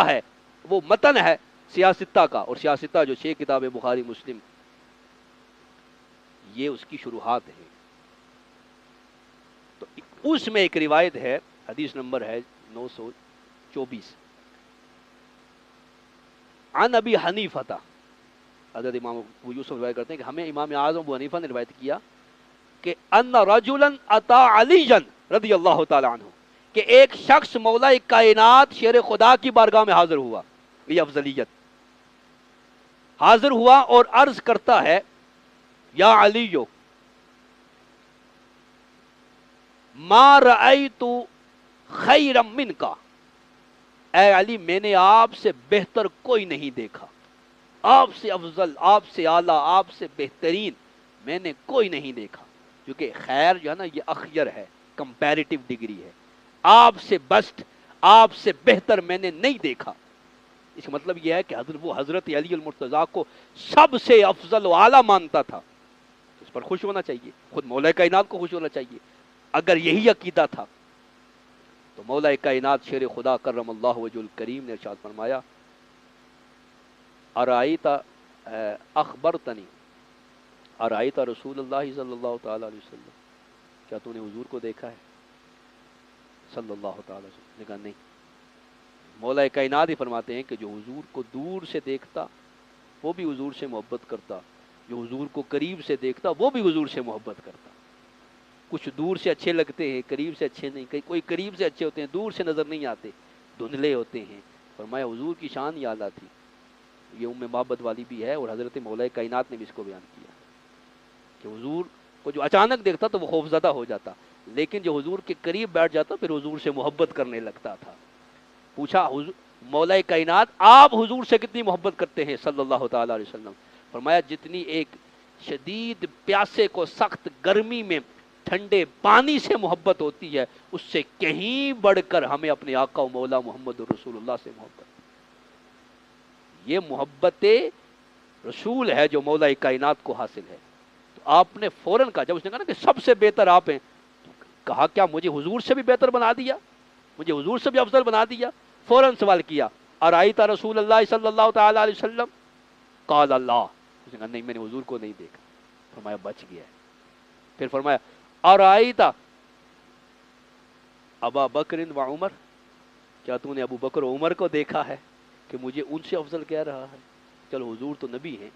ہے وہ متن ہے سیاستہ کا، اور سیاستہ جو 6 کتاب بخاری مسلم، یہ اس کی شروحات ہے۔ تو اس میں ایک روایت ہے، حدیث نمبر ہے 924، عن ابی حنیفہ، حضرت امام ابو یوسف روایت کرتے ہیں کہ ہمیں امام اعظم ابو حنیفہ نے روایت کیا کہ ان رجلا اتا علیا رضی اللہ تعالی عنہ، کہ ایک شخص مولا کائنات شیر خدا کی بارگاہ میں حاضر ہوا، یہ افضلیت، حاضر ہوا اور عرض کرتا ہے یا علیو ما رأیت خیرا منکا، اے علی میں نے آپ سے بہتر کوئی نہیں دیکھا، آپ سے افضل، آپ سے اعلیٰ، آپ سے بہترین میں نے کوئی نہیں دیکھا، کیونکہ خیر جو ہے نا یہ اخیر ہے، کمپیریٹیو ڈگری ہے، آپ سے بسٹ، آپ سے بہتر میں نے نہیں دیکھا۔ اس کا مطلب یہ ہے کہ وہ حضرت علی المرتضیٰ کو سب سے افضل و اعلیٰ مانتا تھا، اس پر خوش ہونا چاہیے، خود مولا کائنات کو خوش ہونا چاہیے۔ اگر یہی عقیدہ تھا تو مولا کائنات شیر خدا کرم اللہ وجہ الکریم نے ارشاد فرمایا ارائیت اخبرتنی ارائیت رسول اللہ صلی اللہ تعالی علیہ وسلم، کیا تو نے حضور کو دیکھا ہے صلی اللہ تعالی علیہ وسلم؟ نے کہا نہیں۔ مولا کائنات ہی فرماتے ہیں کہ جو حضور کو دور سے دیکھتا وہ بھی حضور سے محبت کرتا، جو حضور کو قریب سے دیکھتا وہ بھی حضور سے محبت کرتا۔ کچھ دور سے اچھے لگتے ہیں، قریب سے اچھے نہیں، کوئی قریب سے اچھے ہوتے ہیں، دور سے نظر نہیں آتے، دھندلے ہوتے ہیں۔ فرمایا حضور کی شان یہ اعلیٰ تھی، یہ ام محبت والی بھی ہے، اور حضرت مولا کائنات نے بھی اس کو بیان کیا کہ حضور کو جو اچانک دیکھتا تو وہ خوف زدہ ہو جاتا، لیکن جو حضور کے قریب بیٹھ جاتا پھر حضور سے محبت کرنے لگتا تھا۔ پوچھا مولا کائنات آپ حضور سے کتنی محبت کرتے ہیں صلی اللہ تعالی علیہ وسلم؟ فرمایا جتنی ایک شدید پیاسے کو سخت گرمی میں ٹھنڈے پانی سے محبت ہوتی ہے، اس سے کہیں بڑھ کر ہمیں اپنے آقا و مولا محمد رسول اللہ سے محبت۔ یہ محبت رسول ہے جو مولا کائنات کو حاصل ہے۔ تو آپ نے فوراً کہا، جب اس نے کہا نا کہ سب سے بہتر آپ ہیں، تو کہا کیا مجھے حضور سے بھی بہتر بنا دیا، مجھے حضور سے بھی افضل بنا دیا؟ فوراً سوال کیا ارائیت رسول اللہ صلی اللہ تعالی علیہ وسلم؟ قال اللہ، اس نے کہا نہیں میں نے حضور کو نہیں دیکھا۔ فرمایا بچ گیا ہے۔ پھر فرمایا ارائیت ابا بکر و عمر، کیا تو نے ابو بکر و عمر کو دیکھا ہے کہ مجھے ان سے افضل کہہ رہا ہے؟ چلو حضور تو نبی ہیں،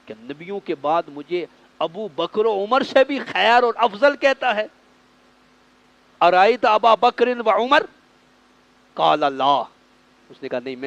کہ نبیوں کے بعد مجھے ابو بکر و عمر سے بھی خیر اور افضل کہتا ہے؟ ارائیت ابا بکر و عمر؟ قال اللہ، اس نے کہا نہیں میں